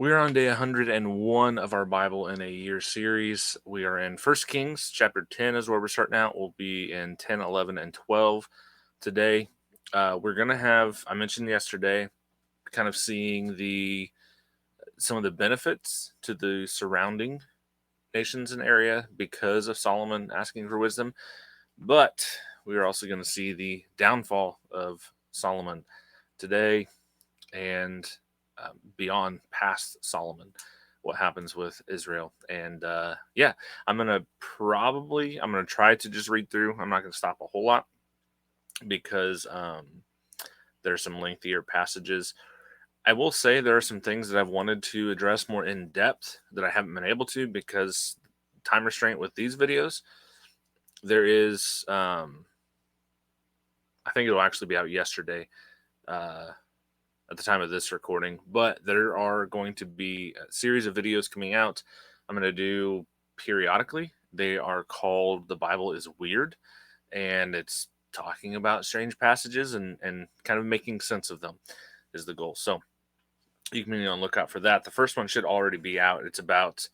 We're on day 101 of our Bible in a Year series. We are in 1 Kings, chapter 10 is where we're starting out. We'll be in 10, 11, and 12 today. We're going to have, I mentioned yesterday, kind of seeing some of the benefits to the surrounding nations and area because of Solomon asking for wisdom. But we are also going to see the downfall of Solomon today and beyond past Solomon, what happens with Israel. And I'm gonna try to just read through. I'm not gonna stop a whole lot because there's some lengthier passages. I will say there are some things that I've wanted to address more in depth that I haven't been able to because time restraint with these videos. There is I think it'll actually be out yesterday. At the time of this recording, but there are going to be a series of videos coming out I'm going to do periodically. They are called The Bible is Weird, and it's talking about strange passages and kind of making sense of them is the goal. So you can be on the lookout for that. The first one should already be out. It's about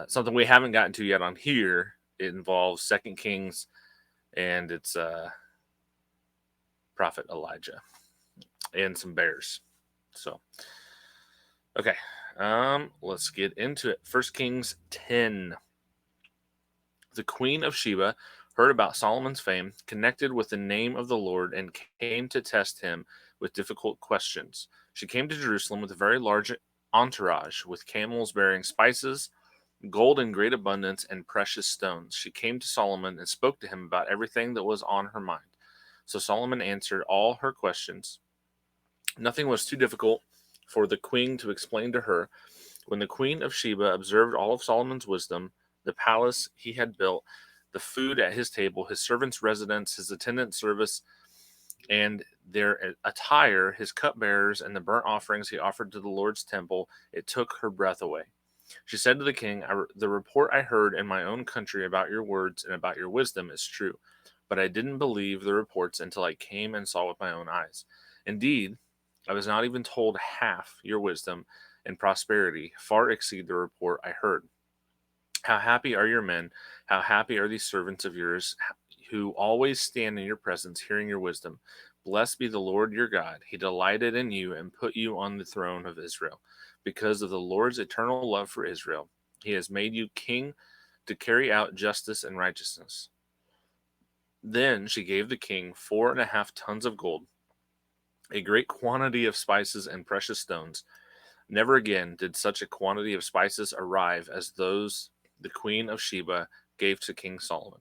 something we haven't gotten to yet on here. It involves Second Kings, and it's Prophet Elijah and some bears. So, okay, let's get into it. 1 Kings 10. The Queen of Sheba heard about Solomon's fame, connected with the name of the Lord, and came to test him with difficult questions. She came to Jerusalem with a very large entourage, with camels bearing spices, gold in great abundance, and precious stones. She came to Solomon and spoke to him about everything that was on her mind. So Solomon answered all her questions. Nothing was too difficult for the queen to explain to her. When the queen of Sheba observed all of Solomon's wisdom, the palace he had built, the food at his table, his servants' residence, his attendant service, and their attire, his cupbearers, and the burnt offerings he offered to the Lord's temple, it took her breath away. She said to the king, The report I heard in my own country about your words and about your wisdom is true, but I didn't believe the reports until I came and saw with my own eyes. Indeed, I was not even told half your wisdom and prosperity far exceed the report I heard. How happy are your men? How happy are these servants of yours who always stand in your presence, hearing your wisdom? Blessed be the Lord your God. He delighted in you and put you on the throne of Israel. Because of the Lord's eternal love for Israel, he has made you king to carry out justice and righteousness. Then she gave the king 4.5 tons of gold, a great quantity of spices and precious stones. Never again did such a quantity of spices arrive as those the queen of Sheba gave to King Solomon.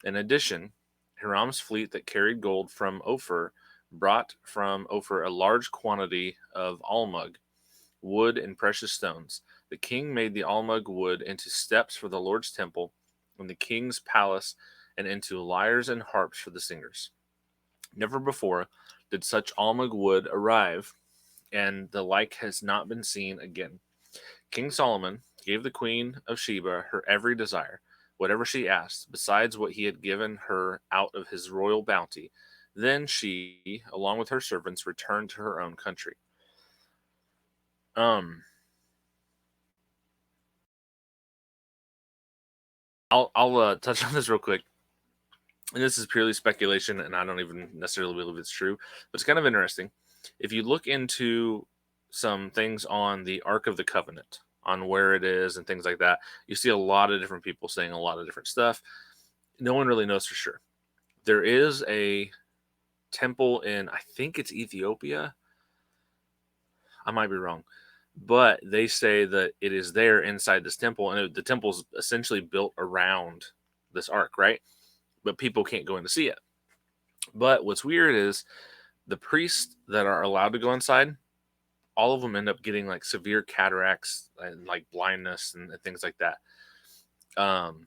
In addition, Hiram's fleet that carried gold from Ophir brought from Ophir a large quantity of almug, wood, and precious stones. The king made the almug wood into steps for the Lord's temple in the king's palace and into lyres and harps for the singers. Never before did such almug wood arrive, and the like has not been seen again. King Solomon gave the queen of Sheba her every desire, whatever she asked, besides what he had given her out of his royal bounty. Then she, along with her servants, returned to her own country. Um, I'll touch on this real quick. And this is purely speculation, and I don't even necessarily believe it's true, but it's kind of interesting. If you look into some things on the Ark of the Covenant, on where it is and things like that, you see a lot of different people saying a lot of different stuff. No one really knows for sure. There is a temple in, I think it's Ethiopia. I might be wrong, but they say that it is there inside this temple, and the temple's essentially built around this ark, right? But people can't go in to see it. But what's weird is the priests that are allowed to go inside, all of them end up getting like severe cataracts and like blindness and things like that. Um,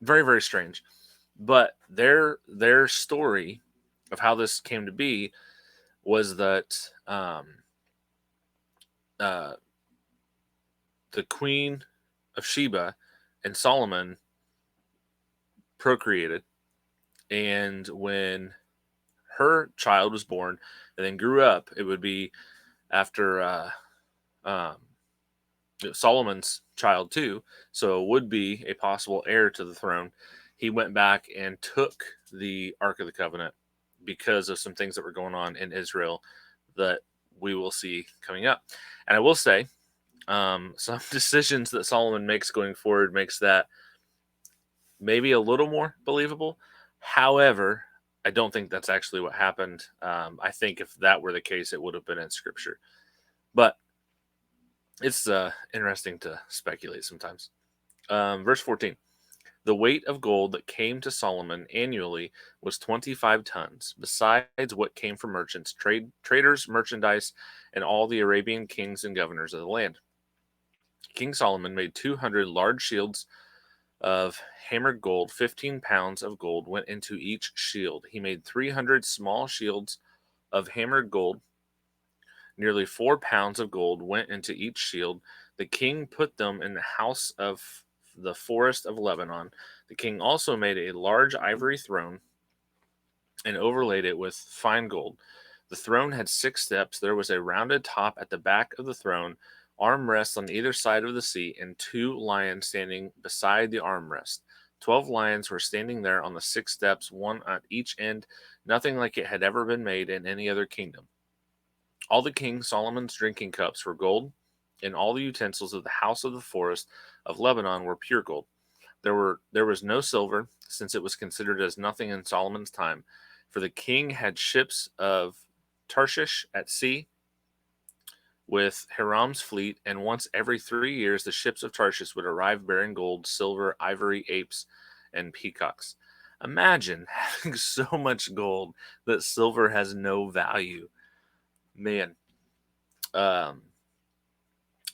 very, very strange. But their story of how this came to be was that uh, the Queen of Sheba and Solomon procreated, and when her child was born and then grew up, it would be after um, Solomon's child too, so would be a possible heir to the throne. He went back and took the Ark of the Covenant because of some things that were going on in Israel that we will see coming up. And I will say, some decisions that Solomon makes going forward makes that maybe a little more believable. However, I don't think that's actually what happened. I think if that were the case, it would have been in Scripture. But it's interesting to speculate sometimes. Verse 14. The weight of gold that came to Solomon annually was 25 tons, besides what came from merchants, traders, merchandise, and all the Arabian kings and governors of the land. King Solomon made 200 large shields of hammered gold. 15 pounds of gold went into each shield. He made 300 small shields of hammered gold. Nearly 4 pounds of gold went into each shield. The king put them in the house of the forest of Lebanon. The king also made a large ivory throne and overlaid it with fine gold. The throne had 6 steps. There was a rounded top at the back of the throne, armrests on either side of the seat, and 2 lions standing beside the armrest. 12 lions were standing there on the 6 steps, one at each end, nothing like it had ever been made in any other kingdom. All the king Solomon's drinking cups were gold, and all the utensils of the house of the forest of Lebanon were pure gold. There was no silver, since it was considered as nothing in Solomon's time, for the king had ships of Tarshish at sea with Hiram's fleet, and once every 3 years the ships of Tarshish would arrive bearing gold, silver, ivory, apes, and peacocks. Imagine having so much gold that silver has no value. Man. Um,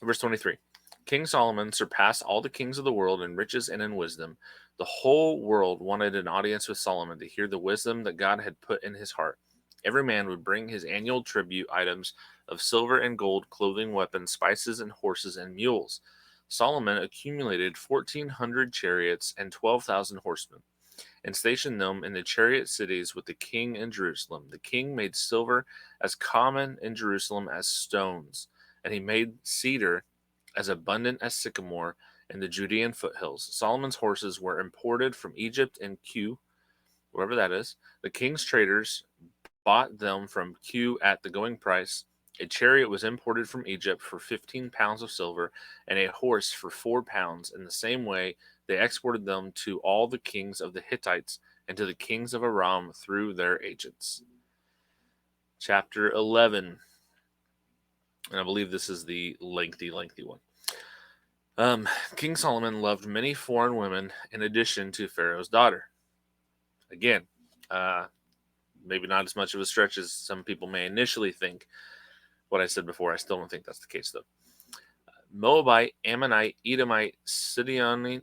Verse 23. King Solomon surpassed all the kings of the world in riches and in wisdom. The whole world wanted an audience with Solomon to hear the wisdom that God had put in his heart. Every man would bring his annual tribute items of silver and gold, clothing, weapons, spices, and horses and mules. Solomon accumulated 1,400 chariots and 12,000 horsemen, and stationed them in the chariot cities with the king in Jerusalem. The king made silver as common in Jerusalem as stones, and he made cedar as abundant as sycamore in the Judean foothills. Solomon's horses were imported from Egypt and Q, wherever that is. The king's traders bought them from Q at the going price. A chariot was imported from Egypt for 15 pounds of silver, and a horse for 4 pounds. In the same way, they exported them to all the kings of the Hittites and to the kings of Aram through their agents. Chapter 11. And I believe this is the lengthy one. King Solomon loved many foreign women in addition to Pharaoh's daughter. Again, maybe not as much of a stretch as some people may initially think. What I said before, I still don't think that's the case, though. Moabite, Ammonite, Edomite, Sidonian,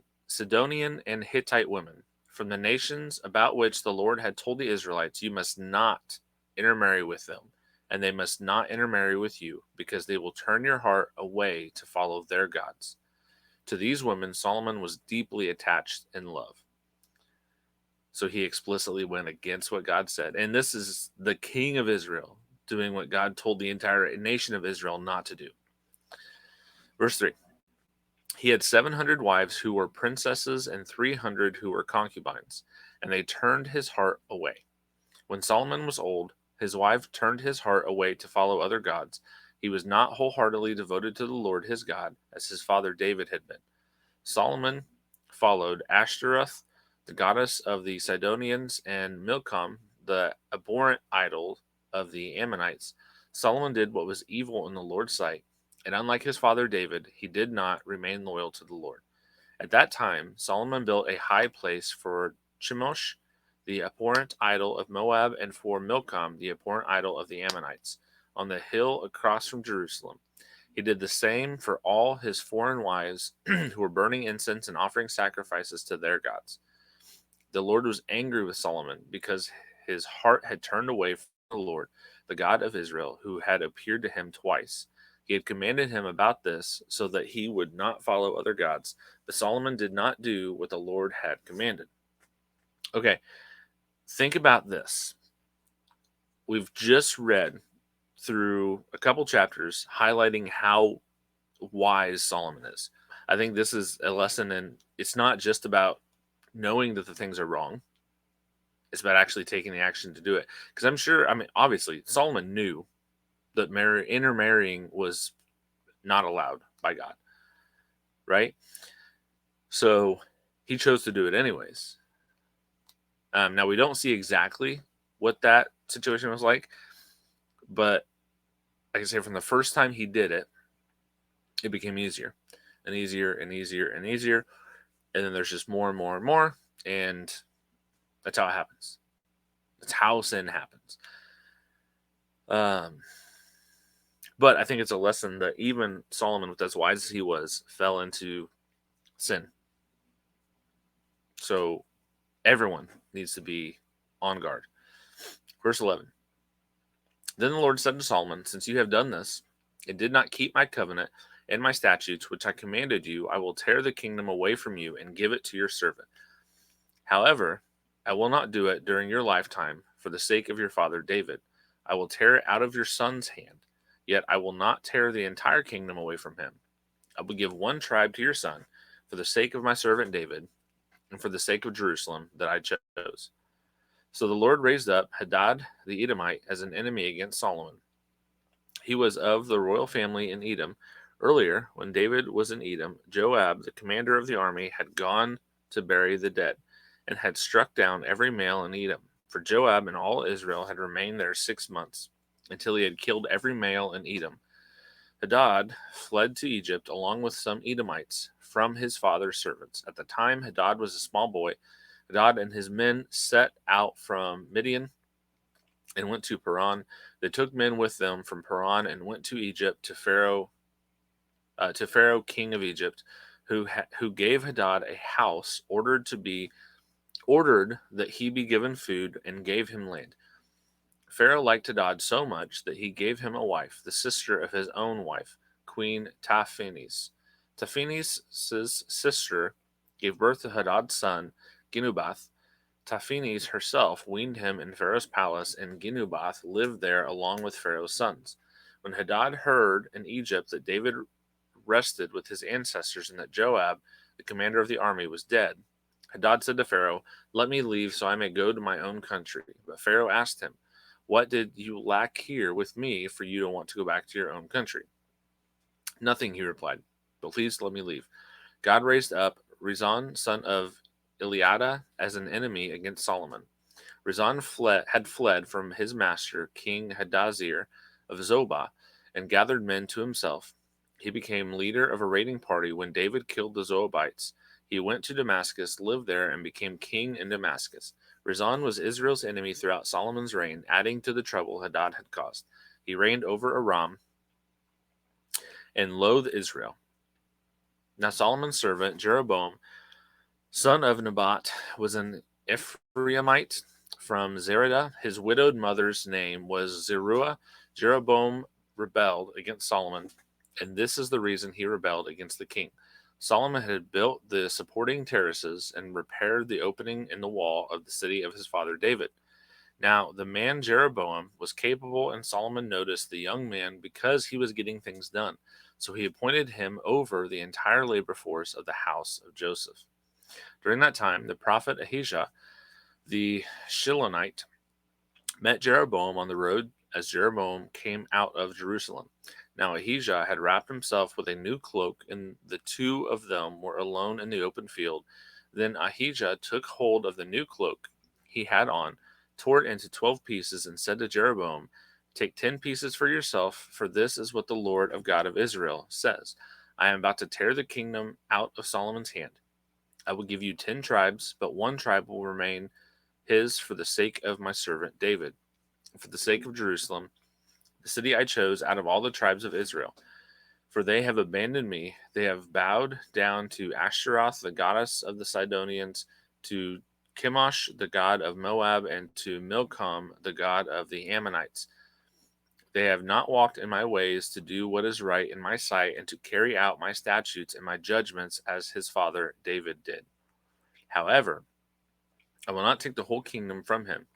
and Hittite women from the nations about which the Lord had told the Israelites, you must not intermarry with them, and they must not intermarry with you, because they will turn your heart away to follow their gods. To these women, Solomon was deeply attached in love. So he explicitly went against what God said. And this is the king of Israel doing what God told the entire nation of Israel not to do. Verse 3. He had 700 wives who were princesses and 300 who were concubines, and they turned his heart away. When Solomon was old, his wife turned his heart away to follow other gods. He was not wholeheartedly devoted to the Lord his God, as his father David had been. Solomon followed Ashtoreth, the goddess of the Sidonians, and Milcom, the abhorrent idol of the Ammonites. Solomon did what was evil in the Lord's sight, and unlike his father David, he did not remain loyal to the Lord. At that time, Solomon built a high place for Chemosh, the abhorrent idol of Moab, and for Milcom, the abhorrent idol of the Ammonites, on the hill across from Jerusalem. He did the same for all his foreign wives who were burning incense and offering sacrifices to their gods. The Lord was angry with Solomon because his heart had turned away from the Lord, the God of Israel, who had appeared to him twice. He had commanded him about this so that he would not follow other gods, but Solomon did not do what the Lord had commanded. Okay, think about this. We've just read through a couple chapters highlighting how wise Solomon is. I think this is a lesson in it's not just about knowing that the things are wrong. It's about actually taking the action to do it. Because I'm sure, I mean, obviously, Solomon knew that intermarrying was not allowed by God, right? So he chose to do it anyways. Now, we don't see exactly what that situation was like, but I can say from the first time he did it, it became easier and easier and easier and easier. And then there's just more and more and more. And that's how it happens. That's how sin happens. But I think it's a lesson that even Solomon, with as wise as he was, fell into sin. So everyone needs to be on guard. Verse 11. Then the Lord said to Solomon, since you have done this, and did not keep my covenant and my statutes, which I commanded you, I will tear the kingdom away from you and give it to your servant. However, I will not do it during your lifetime for the sake of your father David. I will tear it out of your son's hand, yet I will not tear the entire kingdom away from him. I will give one tribe to your son for the sake of my servant David and for the sake of Jerusalem that I chose. So the Lord raised up Hadad the Edomite as an enemy against Solomon. He was of the royal family in Edom. Earlier, when David was in Edom, Joab, the commander of the army, had gone to bury the dead and had struck down every male in Edom. For Joab and all Israel had remained there 6 months, until he had killed every male in Edom. Hadad fled to Egypt along with some Edomites from his father's servants. At the time Hadad was a small boy, Hadad and his men set out from Midian and went to Paran. They took men with them from Paran and went to Egypt to Pharaoh, king of Egypt, who gave Hadad a house, ordered that he be given food, and gave him land. Pharaoh liked Hadad so much that he gave him a wife, the sister of his own wife, Queen Tahpenes. Tahpenes' sister gave birth to Hadad's son, Genubath. Tahpenes herself weaned him in Pharaoh's palace, and Genubath lived there along with Pharaoh's sons. When Hadad heard in Egypt that David rested with his ancestors and that Joab, the commander of the army, was dead, Hadad said to Pharaoh, let me leave so I may go to my own country. But Pharaoh asked him, what did you lack here with me for you to want to go back to your own country? Nothing, he replied, but please let me leave. God raised up Rezon, son of Eliada, as an enemy against Solomon. Rezon had fled from his master, King Hadazir of Zobah, and gathered men to himself. He became leader of a raiding party when David killed the Zobites. He went to Damascus, lived there, and became king in Damascus. Rezon was Israel's enemy throughout Solomon's reign, adding to the trouble Hadad had caused. He reigned over Aram and loathed Israel. Now Solomon's servant, Jeroboam, son of Nebat, was an Ephraimite from Zereda. His widowed mother's name was Zeruiah. Jeroboam rebelled against Solomon, and this is the reason he rebelled against the king. Solomon had built the supporting terraces and repaired the opening in the wall of the city of his father David. Now, the man Jeroboam was capable, and Solomon noticed the young man because he was getting things done. So he appointed him over the entire labor force of the house of Joseph. During that time, the prophet Ahijah, the Shilonite, met Jeroboam on the road as Jeroboam came out of Jerusalem. Now Ahijah had wrapped himself with a new cloak, and the two of them were alone in the open field. Then Ahijah took hold of the new cloak he had on, tore it into 12 pieces, and said to Jeroboam, take 10 pieces for yourself, for this is what the Lord of God of Israel says. I am about to tear the kingdom out of Solomon's hand. I will give you 10 tribes, but one tribe will remain his for the sake of my servant David, for the sake of Jerusalem, the city I chose out of all the tribes of Israel. For they have abandoned me. They have bowed down to Ashtaroth, the goddess of the Sidonians, to Chemosh, the god of Moab, and to Milcom, the god of the Ammonites. They have not walked in my ways to do what is right in my sight and to carry out my statutes and my judgments as his father David did. However, I will not take the whole kingdom from him,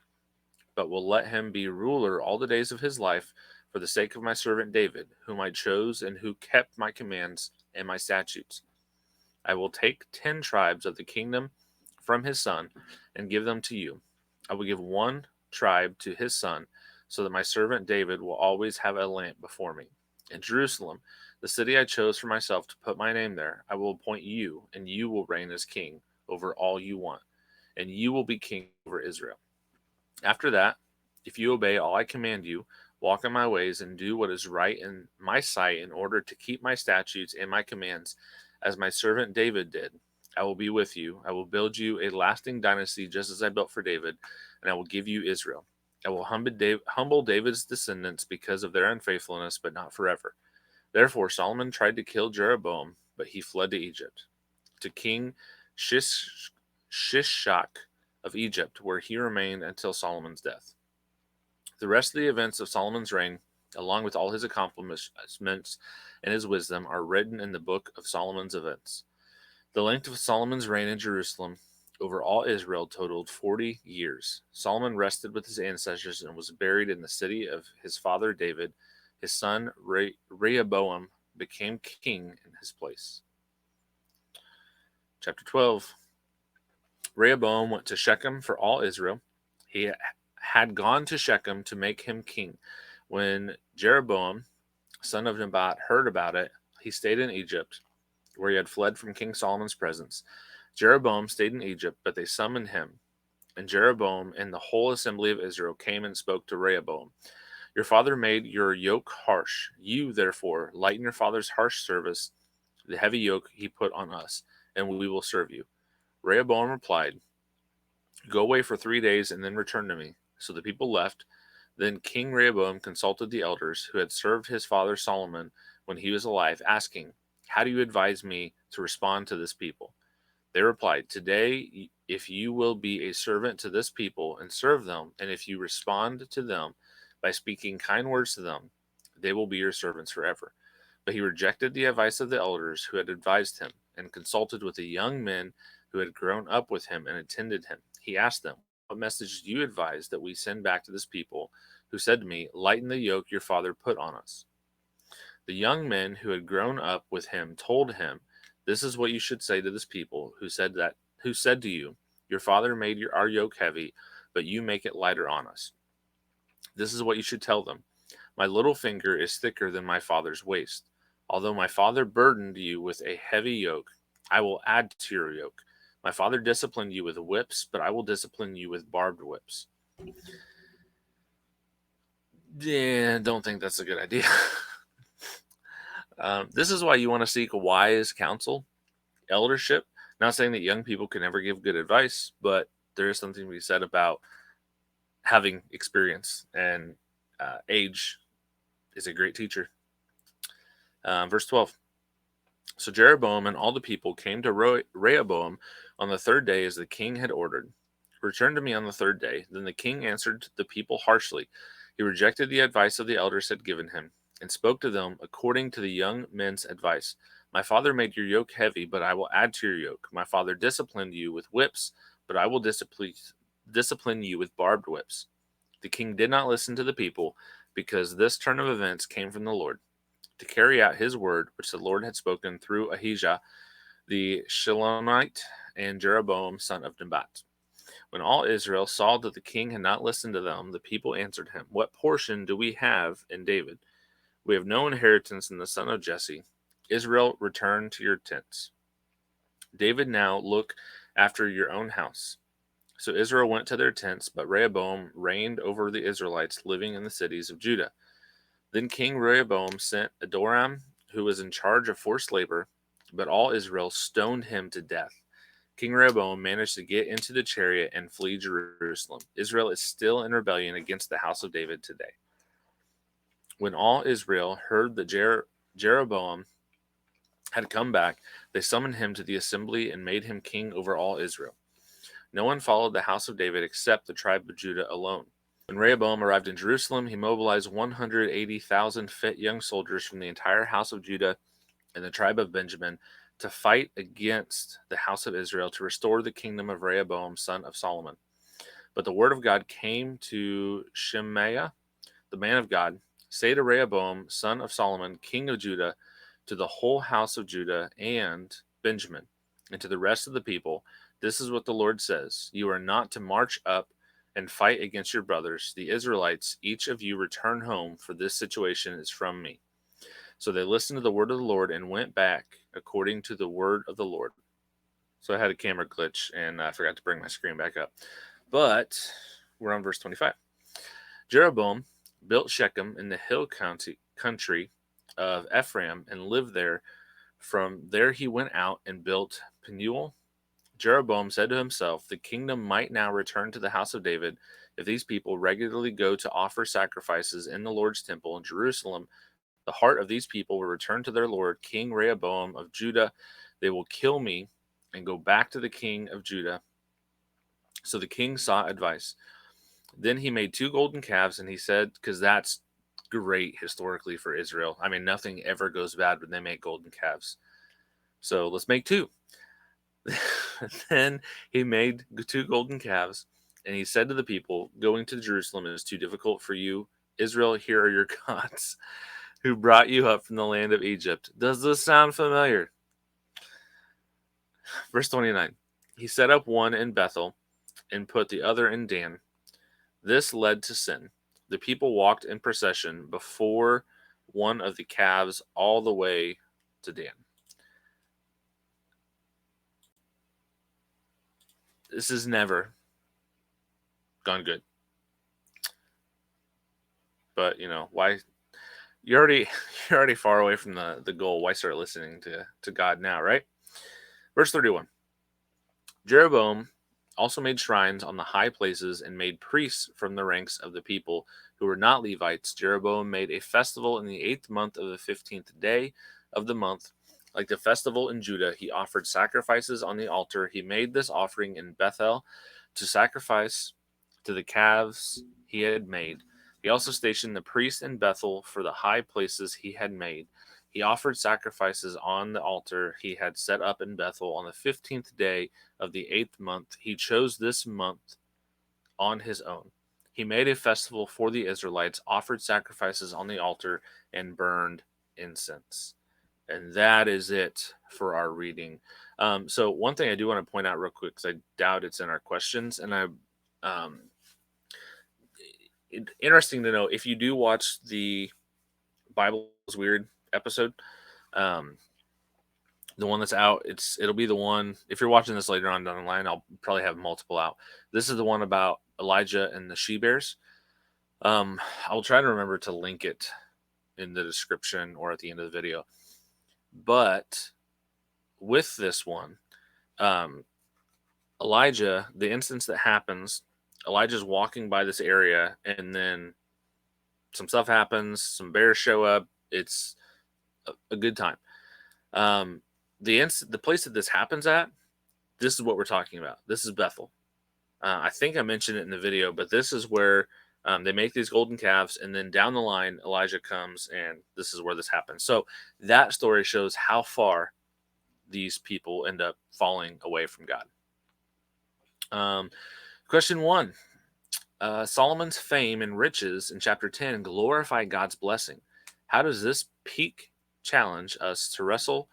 but will let him be ruler all the days of his life for the sake of my servant David, whom I chose and who kept my commands and my statutes. I will take 10 tribes of the kingdom from his son and give them to you. I will give one tribe to his son, so that my servant David will always have a lamp before me. In Jerusalem, the city I chose for myself to put my name there, I will appoint you, and you will reign as king over all you want, and you will be king over Israel. After that, if you obey all I command you, walk in my ways, and do what is right in my sight in order to keep my statutes and my commands, as my servant David did, I will be with you. I will build you a lasting dynasty just as I built for David, and I will give you Israel. I will humble David's descendants because of their unfaithfulness, but not forever. Therefore Solomon tried to kill Jeroboam, but he fled to Egypt, to King Shishak of Egypt, where he remained until Solomon's death. The rest of the events of Solomon's reign, along with all his accomplishments and his wisdom, are written in the book of Solomon's events. The length of Solomon's reign in Jerusalem over all Israel totaled 40 years. Solomon rested with his ancestors and was buried in the city of his father David. His son Rehoboam became king in his place. Chapter 12. Rehoboam went to Shechem for all Israel. He had gone to Shechem to make him king. When Jeroboam, son of Nebat, heard about it, he stayed in Egypt, where he had fled from King Solomon's presence. Jeroboam stayed in Egypt, but they summoned him. And Jeroboam and the whole assembly of Israel came and spoke to Rehoboam. Your father made your yoke harsh. You, therefore, lighten your father's harsh service, the heavy yoke he put on us, and we will serve you. Rehoboam replied, Go away for 3 days and then return to me. So the people left. Then King Rehoboam consulted the elders who had served his father Solomon when he was alive, asking, How do you advise me to respond to this people? They replied, Today, if you will be a servant to this people and serve them, and if you respond to them by speaking kind words to them, they will be your servants forever. But he rejected the advice of the elders who had advised him and consulted with the young men who had grown up with him and attended him. He asked them, What message do you advise that we send back to this people who said to me, Lighten the yoke your father put on us? The young men who had grown up with him told him, This is what you should say to this people who said to you, Your father made our yoke heavy, but you make it lighter on us. This is what you should tell them. My little finger is thicker than my father's waist. Although my father burdened you with a heavy yoke, I will add to your yoke. My father disciplined you with whips, but I will discipline you with barbed whips. Yeah, don't think that's a good idea. This is why you want to seek wise counsel, eldership. Not saying that young people can never give good advice, but there is something to be said about having experience, and age is a great teacher. Verse 12. So Jeroboam and all the people came to Rehoboam on the third day as the king had ordered. Return to me on the third day. Then the king answered the people harshly. He rejected the advice of the elders had given him and spoke to them according to the young men's advice. My father made your yoke heavy, but I will add to your yoke. My father disciplined you with whips, but I will discipline you with barbed whips. The king did not listen to the people, because this turn of events came from the Lord, to carry out his word, which the Lord had spoken through Ahijah the Shilonite and Jeroboam son of Nebat. When all Israel saw that the king had not listened to them, the people answered him, What portion do we have in David? We have no inheritance in the son of Jesse. Israel, return to your tents. David, now look after your own house. So Israel went to their tents, but Rehoboam reigned over the Israelites living in the cities of Judah. Then King Rehoboam sent Adoram, who was in charge of forced labor, but all Israel stoned him to death. King Rehoboam managed to get into the chariot and flee Jerusalem. Israel is still in rebellion against the house of David today. When all Israel heard that Jeroboam had come back, they summoned him to the assembly and made him king over all Israel. No one followed the house of David except the tribe of Judah alone. When Rehoboam arrived in Jerusalem, he mobilized 180,000 fit young soldiers from the entire house of Judah and the tribe of Benjamin to fight against the house of Israel to restore the kingdom of Rehoboam, son of Solomon. But the word of God came to Shemaiah, the man of God, Say to Rehoboam, son of Solomon, king of Judah, to the whole house of Judah and Benjamin, and to the rest of the people, this is what the Lord says: You are not to march up and fight against your brothers, the Israelites. Each of you return home, for this situation is from me. So they listened to the word of the Lord and went back according to the word of the Lord. So I had a camera glitch and I forgot to bring my screen back up. But we're on verse 25. Jeroboam built Shechem in the hill country of Ephraim and lived there. From there he went out and built Penuel. Jeroboam said to himself, the kingdom might now return to the house of David if these people regularly go to offer sacrifices in the Lord's temple in Jerusalem. The heart of these people will return to their Lord, King Rehoboam of Judah. They will kill me and go back to the king of Judah. So the king sought advice. Then he made 2 golden calves, and he said, because that's great historically for Israel. I mean, nothing ever goes bad when they make golden calves. So let's make 2. Then he made 2 golden calves, and he said to the people, going to Jerusalem is too difficult for you. Israel, here are your gods who brought you up from the land of Egypt. Does this sound familiar? Verse 29. He set up one in Bethel and put the other in Dan. This led to sin. The people walked in procession before one of the calves all the way to Dan. This has never gone good. But, why? You're already far away from the goal. Why start listening to God now, right? Verse 31. Jeroboam also made shrines on the high places and made priests from the ranks of the people who were not Levites. Jeroboam made a festival in the 8th month of the 15th day of the month. Like the festival in Judah, he offered sacrifices on the altar. He made this offering in Bethel to sacrifice to the calves he had made. He also stationed the priests in Bethel for the high places he had made. He offered sacrifices on the altar he had set up in Bethel on the 15th day of the 8th month. He chose this month on his own. He made a festival for the Israelites, offered sacrifices on the altar, and burned incense. And that is it for our reading. So one thing I do want to point out real quick, because I doubt it's in our questions, and interesting to know, if you do watch the Bible's Weird episode, the one that's out, it'll be the one, if you're watching this later on down the line, I'll probably have multiple out. This is the one about Elijah and the she-bears. I'll try to remember to link it in the description or at the end of the video. But with this one, Elijah, the instance that happens, Elijah's walking by this area, and then some stuff happens, some bears show up. It's a good time. The place that this happens at, this is what we're talking about. This is Bethel. I think I mentioned it in the video, but this is where they make these golden calves, and then down the line, Elijah comes, and this is where this happens. So that story shows how far these people end up falling away from God. Question 1. Solomon's fame and riches in chapter 10 glorify God's blessing. How does this peak challenge us to wrestle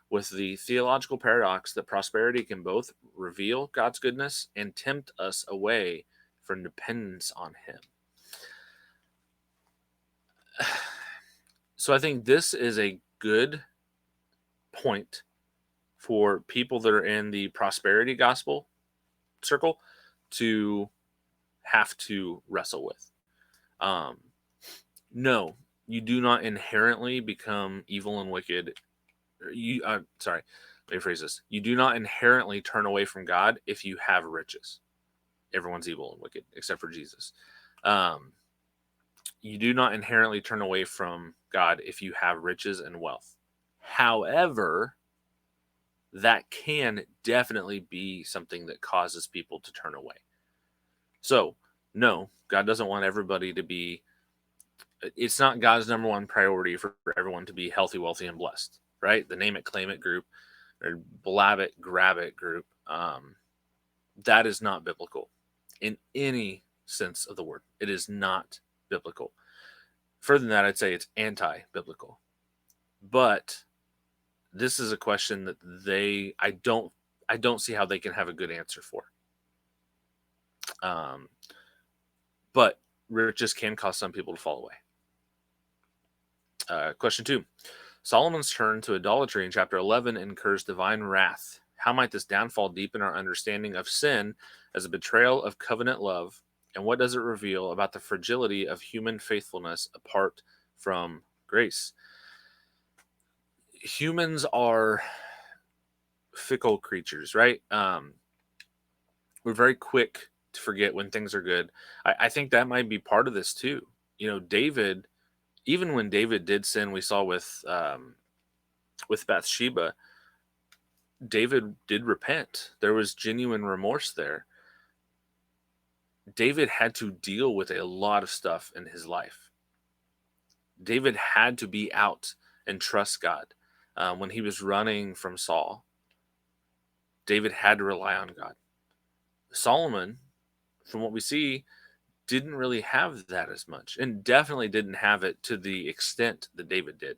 with the theological paradox that prosperity can both reveal God's goodness and tempt us away from dependence on Him? So I think this is a good point for people that are in the prosperity gospel circle to have to wrestle with. No, you do not inherently become evil and wicked. Let me rephrase this. You do not inherently turn away from God if you have riches. Everyone's evil and wicked except for Jesus. You do not inherently turn away from God if you have riches and wealth. However, that can definitely be something that causes people to turn away. So, no, God doesn't want everybody to be, it's not God's number one priority for everyone to be healthy, wealthy, and blessed, right? The name it, claim it group, or blab it, grab it group. That is not biblical in any sense of the word. It is not biblical. Further than that, I'd say it's anti-biblical. But this is a question that I don't see how they can have a good answer for. But riches can cause some people to fall away. Question 2. Solomon's turn to idolatry in chapter 11 incurs divine wrath. How might this downfall deepen our understanding of sin as a betrayal of covenant love? And what does it reveal about the fragility of human faithfulness apart from grace? Humans are fickle creatures, right? We're very quick to forget when things are good. I think that might be part of this too. David, even when David did sin, we saw with Bathsheba, David did repent. There was genuine remorse there. David had to deal with a lot of stuff in his life. David had to be out and trust God. When he was running from Saul, David had to rely on God. Solomon, from what we see, didn't really have that as much, and definitely didn't have it to the extent that David did.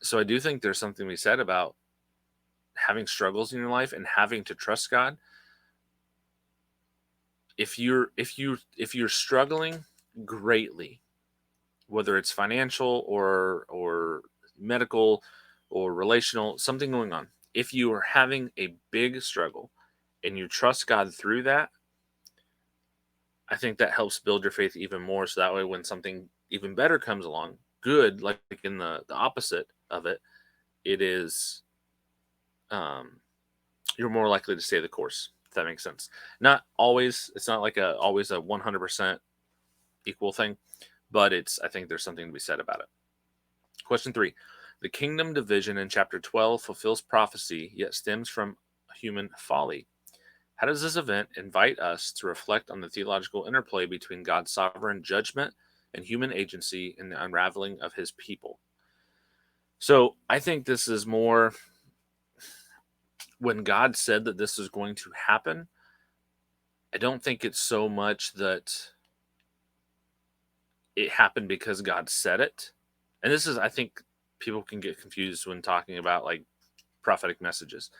So I do think there's something to be said about having struggles in your life and having to trust God. If you're struggling greatly, whether it's financial or medical or relational, something going on, if you are having a big struggle and you trust God through that, I think that helps build your faith even more. So that way, when something even better comes along, good, like in the opposite of it, it is, you're more likely to stay the course. If that makes sense. Not always. It's not like always a 100% equal thing, but I think there's something to be said about it. Question 3. The kingdom division in chapter 12 fulfills prophecy, yet stems from human folly. How does this event invite us to reflect on the theological interplay between God's sovereign judgment and human agency in the unraveling of his people? So I think this is more when God said that this is going to happen. I don't think it's so much that it happened because God said it. And this is, I think people can get confused when talking about like prophetic messages.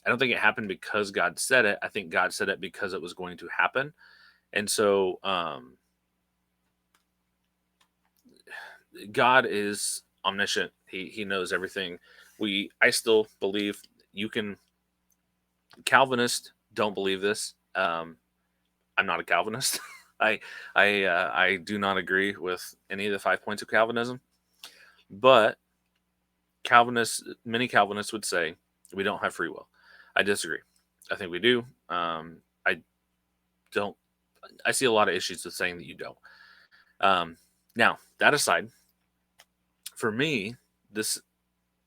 I don't think it happened because God said it. I think God said it because it was going to happen. And so God is omniscient. He knows everything. I still believe you can. Calvinists don't believe this. I'm not a Calvinist. I do not agree with any of the 5 points of Calvinism. But many Calvinists would say we don't have free will. I disagree. I think we do. I don't. I see a lot of issues with saying that you don't. Now, that aside, for me, this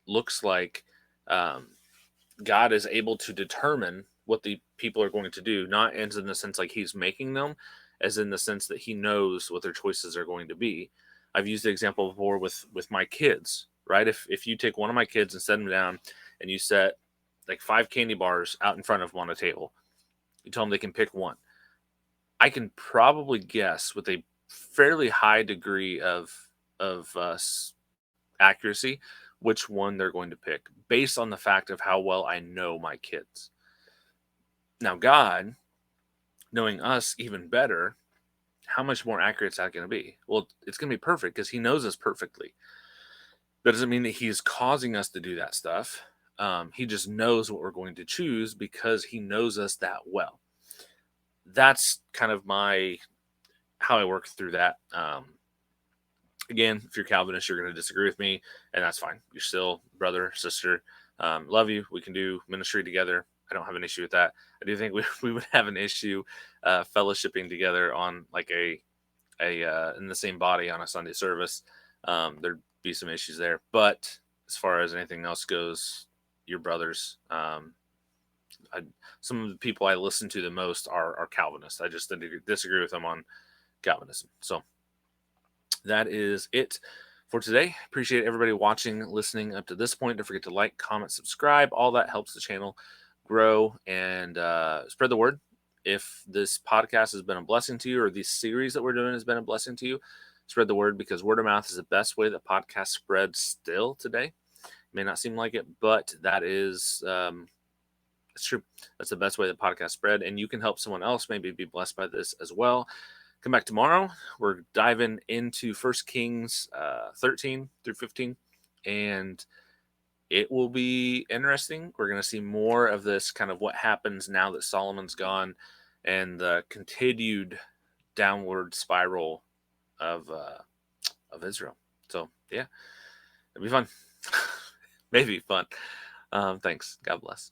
looks like God is able to determine what the people are going to do, not as in the sense like he's making them, as in the sense that he knows what their choices are going to be. I've used the example before with my kids, right? If you take one of my kids and set them down and you set like 5 candy bars out in front of them on a table, you tell them they can pick one. I can probably guess with a fairly high degree of accuracy which one they're going to pick based on the fact of how well I know my kids. Now, God, knowing us even better, how much more accurate is that going to be? Well, it's going to be perfect because he knows us perfectly. That doesn't mean that he's causing us to do that stuff. He just knows what we're going to choose because he knows us that well. That's kind of how I work through that. Again, if you're Calvinist, you're going to disagree with me, and that's fine. You're still brother, sister. Love you. We can do ministry together. I don't have an issue with that. I do think we would have an issue fellowshipping together on like a in the same body on a Sunday service. There'd be some issues there. But as far as anything else goes, your brothers. Some of the people I listen to the most are Calvinists. I just disagree with them on Calvinism. So that is it for today. Appreciate everybody watching, listening up to this point. Don't forget to like, comment, subscribe. All that helps the channel grow and spread the word. If this podcast has been a blessing to you, or this series that we're doing has been a blessing to you, Spread the word, because word of mouth is the best way that podcasts spread still today. It may not seem like it, but that is it's true. That's the best way that podcasts spread, and you can help someone else maybe be blessed by this as well. Come back tomorrow. We're diving into 1 Kings 13 through 15, and it will be interesting. We're going to see more of this, kind of what happens now that Solomon's gone, and the continued downward spiral of Israel. So yeah, it'll be fun. Maybe fun. Thanks. God bless.